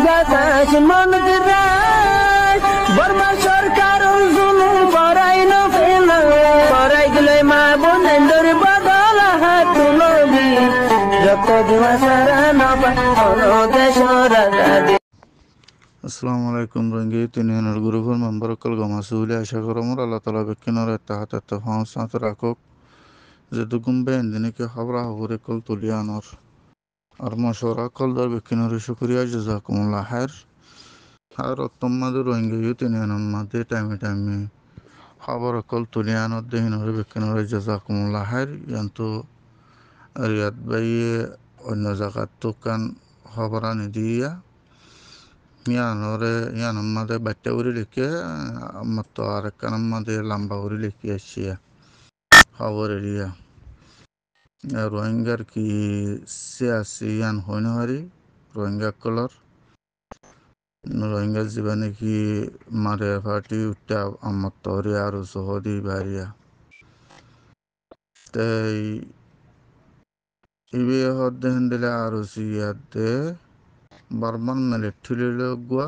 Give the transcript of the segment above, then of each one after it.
বাতাস মন দিরাই বর্মা সরকার জুলুম করাই না ফেলা করাই গেলে মা বোনের বদল হাত তুলবি যত দিবা সারা না পালো দেশ রাজা। আসসালামু আলাইকুম রঙ্গি তিনজনের গ্রুপের মেম্বার কল গমাসুলি আশা করমর আল্লাহ তালা বেকিনর এত্তাহাত ফাঁসাত রাখক যে দুগুম্বে এনদিনকে খবরা হবরে কল তুলিয়ানর আর মশওরা কল দর বেকিনর শুক্রিয়া জাজাকুমুল্লাহ খায়ের আর অত্তমাদে রঙ্গি তিনজনের মাঝে টাইমে খবর কল তুলিয়ানর দেহিনর বেকিনর জাজাকুমুল্লাহ খায়ের ইয়ান্তু রিয়াদ বাইয়ে অন্য জায়গার দোকান খবর আনি দিয়া ইয়ানোর মাঝে বাচ্চা উড়ি লিখে আমার তো আর একখানের মাঝে লম্বা উড়ি লিখে আসছি খবর এরিয়া রোহিঙ্গার কি সিয়াসি ইয়ান হইন হারি রোহিঙ্গা কলর রোহিঙ্গা জীবা নাকি মারে পার্টি উঠা আমার তো আর সহদি বাড়িয়া তাই ইবে হদ্দে হেন্দিলে আর সিয়াতে বারমান মিলিটারি গুয়া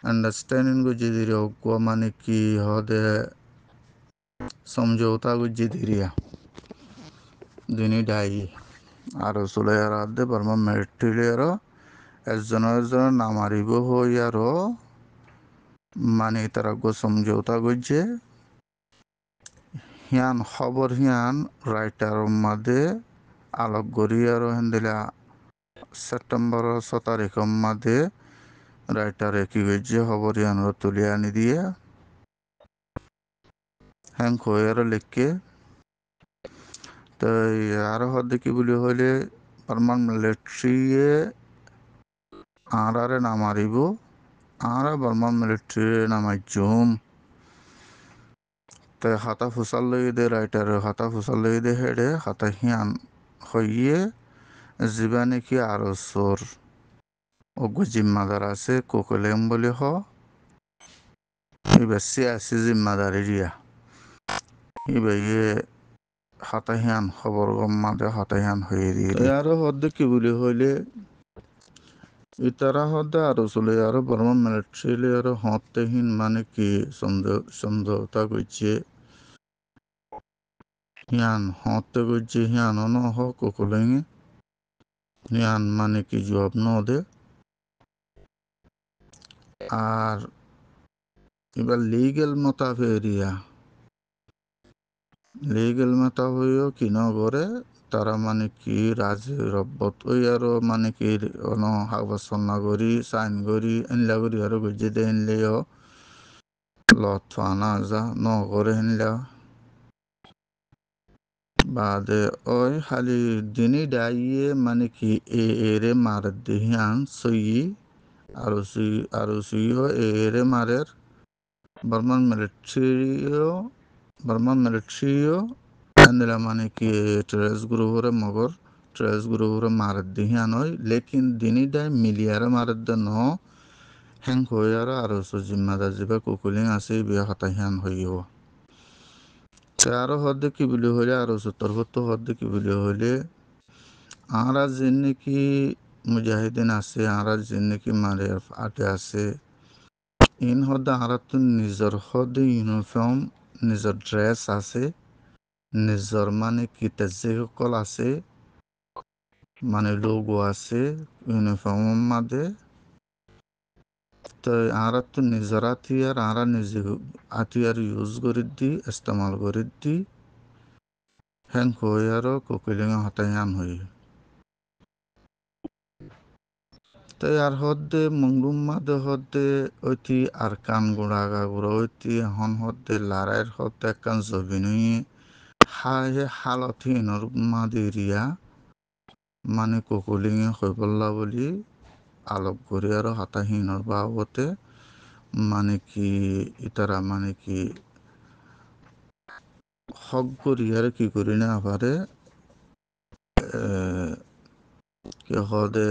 अंडरस्टैंडिंग गुज्जी दिरिया को माने की हदे समझौता गुज्जी दिरिया दिनी डाई आरो सुले यारादे बर्मा मिलिटारी यारो একজন নামারিব হই আরো মানে তারা গো সমঝোতা গুজ্জে হিয়ান খবর হিয়ান রাইটার মাদে আলোক গরি আরো হেন্দিলা সেপ্টেম্বর 6 তারিখ মাদে রাইটারে কি হয়েছে খবর ইয়ানোর তুলে আনি দিয়ে হ্যাং খোয়ার লিখকে তো আরো হদ্দে কি বলি হইলে পারমান মিলিটারি আরারে নামারিব আরা বার্মান মিলিটারি নামাই জুম তাই খাতা ফুসাল লই দে রাইটারে খাতা ফুসাল লই দে হেডে খাতা হিয়ান হইয়ে যিবা নাকি আরো সোর অগু জিম্মাদার আছে কোকলেম বলে হ এবার সিয়াসি জিম্মাদারি দিয়া এবার ইয়ে হাতাহিয়ান খবর গম্মাদে হাতাহিয়ান হয়ে দিয়ে আরো হদ্দে কি বলি হইলে ইতারা হদ্দে আরো চলে আরো বর্মা মিলিটারি আরো হতেহীন মানে কি সমঝোতা করছে হিয়ান হতে করছে হিয়ান ন হ কোকলেঙে হিয়ান মানে কি জবাব ন দে আর এবার লিগেল মোতাবেরিয়া লিগেল মাতা হইও কি ন করে তারা মানে কি রাজি রব্বত ওই আরো মানে কি অন হাগবাসন্না করি সাইন করি এনলা করি আরো গজে দে এনলেও লত ফানা যা ন করে এনলা বাদে ওই খালি দিনই ডাইয়ে মানে কি এরে মার দেহিয়ান সই আরো সুইও এরে মারের বর্মান মিলিটারিও এনদিলা মানে কি ট্রেস গ্রুপরে মগর ট্রেস গ্রুপরে মারের দিহিয়ান হয় লেকিন দিনই ডাই মিলিয়ারে মারের দে ন হ্যাং হয়ে আরো জিম্মাদার যাবে কুকুলিং আছে বিয়া হতাহিয়ান হইব আরো হদ্দে কি বলি হইলে আরো তরবত্ত হদ্দে কি বলি হইলে আরা যে নাকি মুজাহিদিন আছে আরা যে নাকি মারে আটে আছে ইন হদ্দে আরা তো নিজের হদ্দে ইউনিফর্ম নিজের ড্রেস আছে নিজের মানে কি তেজেকল আছে মানে লোগো আছে ইউনিফর্ম মাদে তো আরা তো নিজের আতিয়ার আরা নিজে আতিয়ার ইউজ করে দি ইস্তেমাল করে দি হ্যাং হয়ে আরো কোকিলিঙা হতায়ান হই তাই আর হদ্দে মংলুম মাদে হদ্দে ঐতি আর কান গুড়া গুড়া ঐতি হন হদ্দে লারাইর হদ্দে কান জবিনুই হাহে হালত হিনর মাদেরিয়া মানে কোকলিঙে হইবল্লা বলি আলোক করি আর হাতাহীনর বাবতে মানে কি ইতারা মানে কি হক করি আর কি করি না পারে কি হদে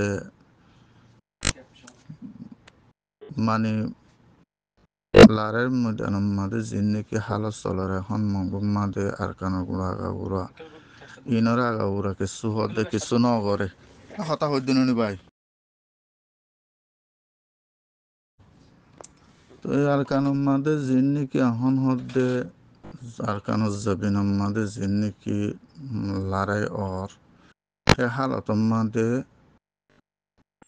মানে লারের মধ্যে জিন্দিকি হালত চলার এখন মঙ্গুম মাদে আর কানো গুড়া আগাগুড়া ইনর আগাগুড়া কিছু হদে কিছু ন করে হতা হইদিন ভাই তো এই আরকানুম মাদে জিন্নি কি এখন হদ্দে আরকানুজ জাবিনম মাদে জিন্নি কি লড়াই অর হে হালতম মাদে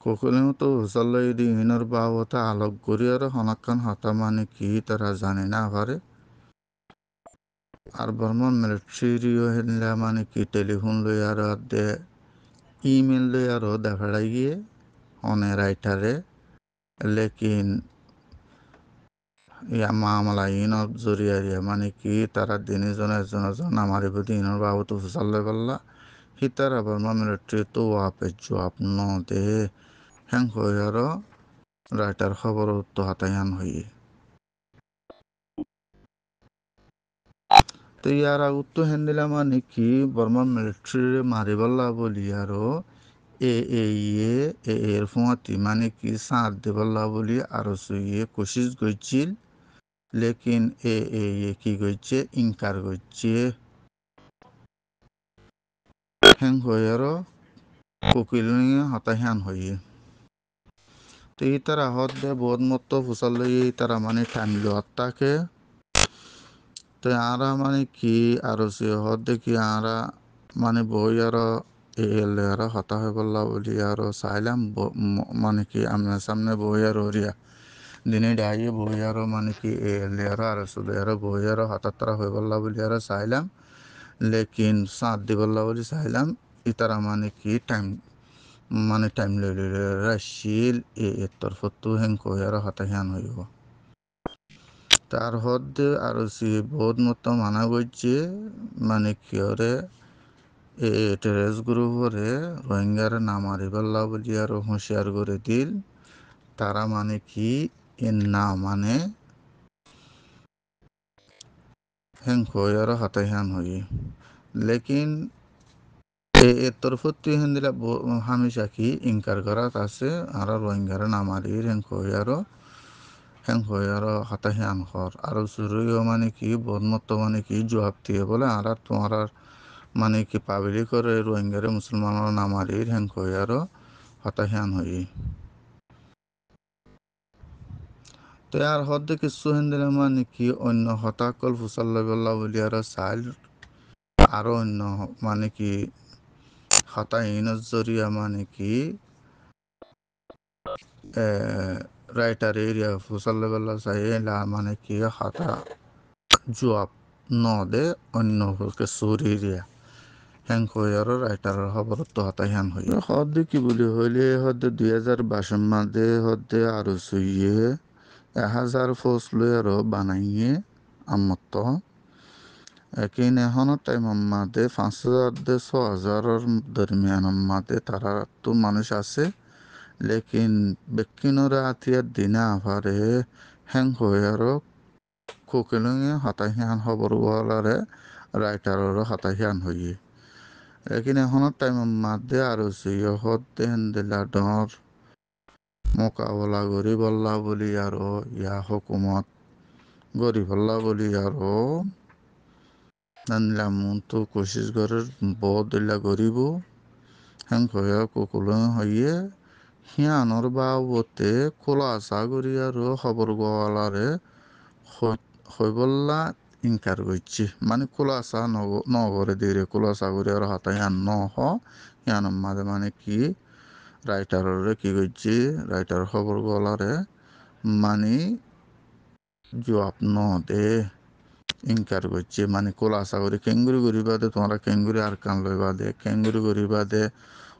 কোকলিম তো হুসাল্লাই দি ইনর বাবতা আলোক করি আর হনাক্কান হতা মানে কি তারা জানে না পারে আর বর্মন মিলিটারিও হেনলা মানে কি টেলিফোন লই আর দে ইমেল লই আর দেখাড়াই গিয়ে অনে রাইটারে লেকিন ইয়া মামলা ইনর জরিয়ারিয়া মানে কি তারা দিনে জন আমার প্রতি ইনর বাবত হুসাল্লাই পাল্লা হিতার আবার মিলিটারি তো ওয়াপে জবাব ন দে হ্যাং হয়ে আর রাইটার খবর তো হাতায়ান হইয়ে তো ইয়ার আগত হেন্দিলা মানে কি বর্মা মিলিটারি মারিবাল্লা বলি আরো এ ইয়ে এর ফুয়াতি মানে কি সাঁত দেবাল্লা বলি আরো সুইয়ে কোশিশ করছিল লেকিন ইয়ে কি করছে ইনকার করছে হ্যাং হয়ে আরো কোকিল হতাহান হইয়ে তো এই তারা হদ দে বোধ মতো ফুসাল তারা মানে টাইম তাকে তো আরা মানে কি আরো সে হদ দেখি আরা মানে বই আরো এলে আরো হতা হয়ে বললা বলি আরো চাইলাম মানে কি আপনার সামনে বই আর ওরিয়া দিনে ডাইয়ে বই আরো মানে কি এলে আরো শুধু আরো বই আরো হঠাৎ তারা হয়ে বললা বলি আরো চাইলাম লেকিন সাঁত দি বললা বলি চাইলাম ইতারা মানে কি টাইম লইলে রাশিল তরফতো হেং কই আরো হতা হিয়ান হইব তার হদ্দে আরো সি বহুত মতো মানা করছে মানে কিয়রে টেরেস গ্রুপরে রোহিঙ্গার নাম আরিবাল্লা বলি আরো হুঁশিয়ার করে দিল তারা মানে কি এর না মানে হেং কই আরো হাতাইহান হই লেকিন এর তরফত হেন্দিলা হামেশা কি ইনকার করাত আছে আর রোহিঙ্গার নাম আরির হেং হয়ে আরো হাতাহিয়ান হর আরো শুরুও মানে কি বনমত মানে কি জবাব দিয়ে বলে আর তোমার মানে কি পাবলি করে রোহিঙ্গারে মুসলমানের নামারির হেং হয়ে আরো হতাহিয়ান হই তো আর হদ্দে কিছু হেন্দিলে মানে কি অন্য হতাকল ফুসাল্লা বলি আরো চাইল আরো অন্য মানে কি হতাহীনের জরিয়া মানে কি রাইটার এরিয়া ফুসাল্লা চাইলা মানে কি হতা জবাব ন দে অন্য সুরিয়া হ্যাং হয়ে আর রাইটারের খবর তো হতাহিয়ান হই হদ্দে কি বলি হইলে হদ্দে 2022 মাদে হদ্দে আরো সুইয়ে 1000 ফোর্স লই আরো বানাইয়ে আমত একিন এখনো টাইম মাদে 5000 দে 6000 দরমিয়ান মাদে তারা তো মানুষ আছে লেকিন বেকিনরে আতিয়ার দিনে আভারে হ্যাং হয়ে আরো কোকিলঙে হতাহিয়ান খবর ওয়ালারে রাইটারের হতাহিয়ান হইয়ে লেকিন এখনো টাইম মাদে আরো সুইয়ে হদ্দে হেন্দিলা ডর মোকাবলা করি বললা বলি আরো ইয়া হুকুমত গরি বললা বলি আরো নানলা মন তো কোশিশ করে বহুত দিলা গরিব হ্যাং হয়ে কুকুল হইয়ে হিয়ানোর বাবতে খোলা আশা করি আরো খবর গোয়ালারে হইবল্লা ইনকার করছি মানে খোলা আশা নগরে দিয়ে খোলা আশা করি আর হাতাই আন ন হিয়ানোর মাঝে মানে কি রাইটারে কি করছি রাইটার খবর গোয়ালারে মানে জবাব ন দে ইনকার করছে মানে কোলা আশা করি কেঙ্গুরি গরিবা দে তোমরা কেঙ্গুরি আর কান লইবা দে কেঙ্গুরি গরিবা দে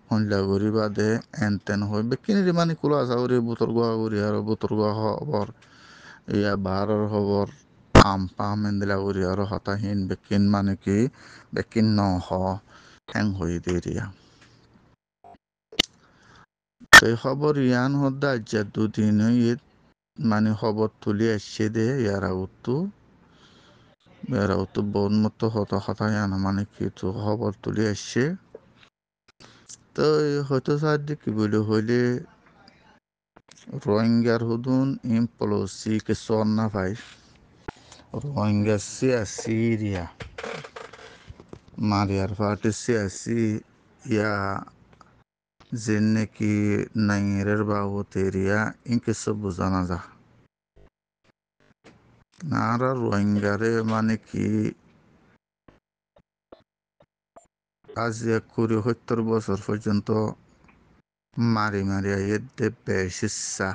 হন্ডা গরিবা দে এন তেন হয় বেকিনি মানে কোলা আশা করি বুতর গোয়া করি আর বুতর গোয়া খবর ইয়া বাহারের খবর আম পাম এন্দিলা করি আর হতাহীন বেকিন মানে কি বেকিন ন হ্যাং হয়ে দিয়া এই খবর ইয়ান হদ্দা আজ্জা দুদিন মানে খবর তুলি আসছে দে ইয়ারাও তো বহুত মতো কথা না মানে কি তো খবর তুলে আসছে তো হয়তো সাহায্যে কি বলে হইলে রোহিঙ্গার হুদুন ইমপলসি কে সর না ভাই রোহিঙ্গা সিরিয়া মারিয়ার পার্টি সিয়াসি ইয়া যেন কি নাইয়ের বাবত এরিয়া ইনকে সব বোঝানো যা নারা রোহিঙ্গারে মানে কি আজ 70 বছর পর্যন্ত মারি মারি আইয়ে বেশিসা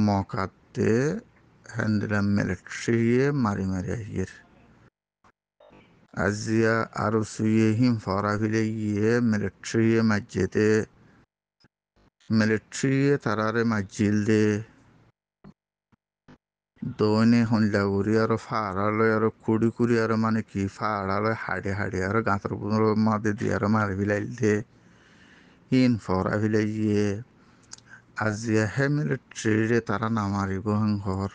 মকাতে হ্যান্দিলা মিলিটারিয়ে মারি মারি আইয়ের আজিয়া আরো সুয়ে হিম ফরা ফিলে গিয়ে মিলিটারিয়ে তারারে মাজিল দে দৈনে হইলাগুড়ি আর ফাড়ালয় আর কুড়ি কুড়ি আর মানে কি ফাড়ালয় হাড়ে হাড়ে আর গাঁতর মাদে দিয়ে আর মারি ফিলাইল দে হিন ফরা ফিলে গিয়ে আজিয়া হে মিলিটারিরে তারা নামারিব হর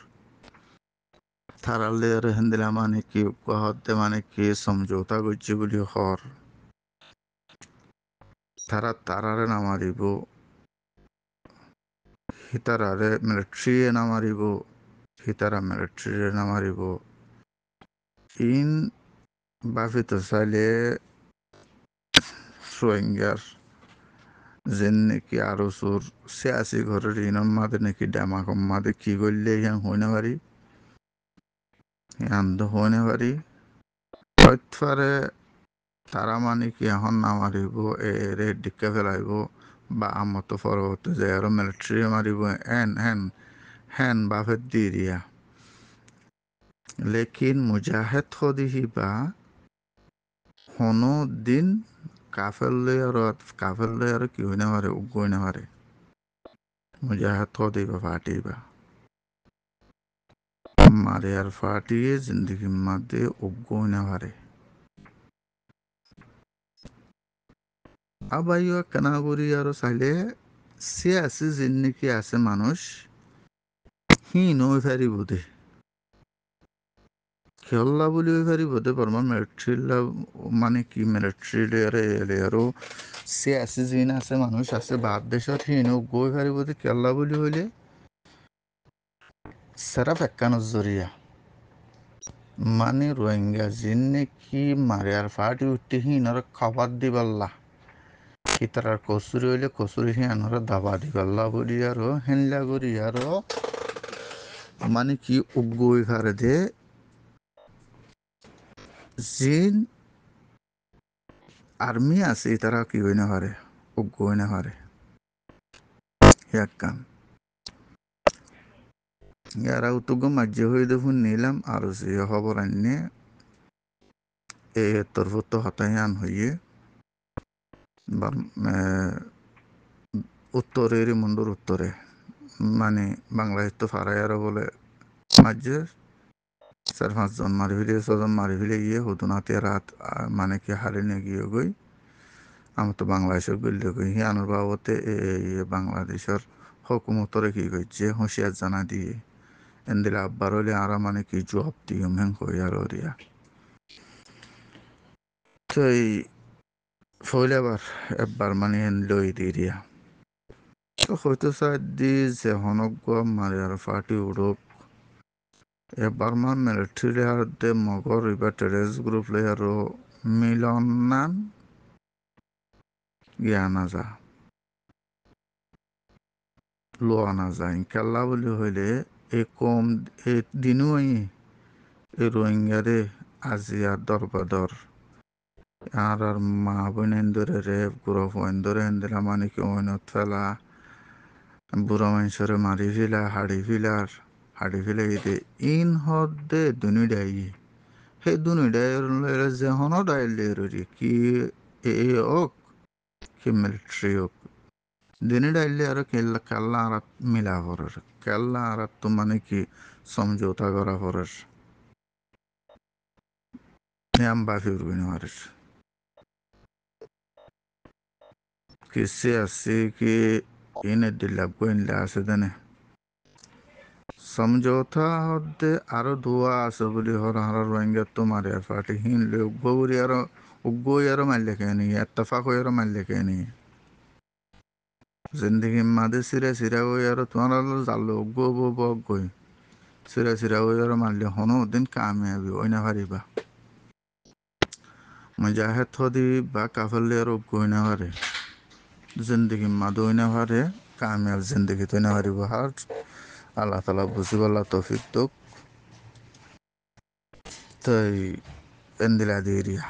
তারালে আর হেন্দিলা মানে কি হতে মানে কি সমঝোতা করছে বলি হর তারারে নামারিব হিতারারে মিলিটারিয়ে নামারিব হিতারা মিলিটারিরে নামারিব ইন বাফিত চাইলে রোহিঙ্গার যেন নাকি আরো চোর সিয়াসি ঘরের ইনর মাদে নাকি ডামাকম মাদে কি করলে ইয়ান হইনা পারি ইয়ান তো হইনা পারি হইতফারে তারা মানে কি এখন নামারিব এরে ডিক্কা ফেলাইব বা আমতো পরবর্তী যে আরো মিলিটারি মারিব এন হেন হেন বাফের দি দিয়া লেকিন মুজাহেদ হদিহি বা হনো দিন কাফেরলে আর কি হইনা পারে উগইনা পারে মুজাহেদ হদিবা ফাটিবা মারে আর ফাটিয়ে জিন্দগির মধ্যে উগইনা পারে আবাইও কেনা করি আরো চাইলে সে আছে জিন্দিগি আছে মানুষ হিন হয়ে ফারিব দে খেলা বুলি হয়ে ফারিব দে বর্মা মিলিটারিলা মানে কি মিলিটারি আৰু সে আছে জিন আছে মানুষ আছে বাদ দেশত হিন গৈ ফারিব দে খেলা বুলি হইলে সেরা ফেক্কানোর জরিয়া মানে রোহিঙ্গা জিন নাকি মারে আর ফাটি উঠতে হিনর খাবার দিবাল্লা কিতার কচুরি হইলে কচুরি হিয়ানোর দাবা দিবাল্লা বলি আরো হেনলা করি আরো মানে কি উগই ফারে দে জিন আর্মি আছে তারা কি হই না পারে উগই না পারে এক কাম ইয়ারা উতুগ মাঝে হয়ে দেখুন নিলাম আর সে খবর আনিয়ে এই তরফত হতায়ান হইয়ে উত্তরের মন্ডর উত্তরে মানে বাংলাদেশ তো ফারাইয়ারও বলে মাঝে 4-5 জন মারি ফেলে 6 জন মারি ফেলে গিয়ে হতুনাতে রাত মানে কি হারিয়ে গিয়ে গই আমার তো বাংলাদেশের গল্লে গই হিয়ানোর বাবতে এই বাংলাদেশের হকুমতরে কি করছে হুঁশিয়ার জানা দিয়ে এন্দিলে আব্বার হলে আরা মানে কি জবাব দিয়ে মেন কই আর ওরিয়া তো এই ফলে একবার মানে লই দিয়া তো হয়তো সাইড দি যে হনক মারি আর ফাটি উড়ক এবার মান মিলিটারি আর দে মগর এবার টেরেস গ্রুপ লে আরো মিলন নান জ্ঞানা যা লোয়ানা যায় খেলা বলি হইলে এই কম এই দিনও এই রোহিঙ্গারে আজিয়া দরবাদর আর মা বোন এন্দরে রেপ গ্রুপ এন্দরে এন্দিলা মানে কি অইনত ফেলা বুড়া মানুষরে মারি ফেলা হাড়ি ফেলে দে ইন হদে দুনিডাই সেই দুনিডাই যে হন ডাইলে কি এ ওক কি মিলিটারি ওক দিনে ডাইলে আর কেল্লা আর মিলা পড়ার কেল্লা আর তো মানে কি সমঝোতা করা পড়ার নিয়ম বাফি উড়বি না কিসে আছে কি ইনে দিল্লা গোয়েন্দা আছে দেনে সমঝোতা হতে আরো ধোয়া আছে বলি হর রোহিঙ্গা তো মারে ফাটি হিনলে উগ্গরি আর উগ্গই আর মারলে কেনি এত্তফাক হয়ে আর মারলে কেনি জিন্দগি মাদে সিরা হয়ে আর তোমার জালো উগ্গো বই সিরা হয়ে আর মারলে হনো দিন কামিয়াবি ওই না পারিবা মুজাহিদ হদি বা কাফেরলে আর উগ্গই না পারে জিন্দগি মাদো না পারে কামিয়াব জিন্দগি তো না পারিব হার আল্লাহ তালা বুঝিবাল্লা তৌফিক দোক estoy en de la diría.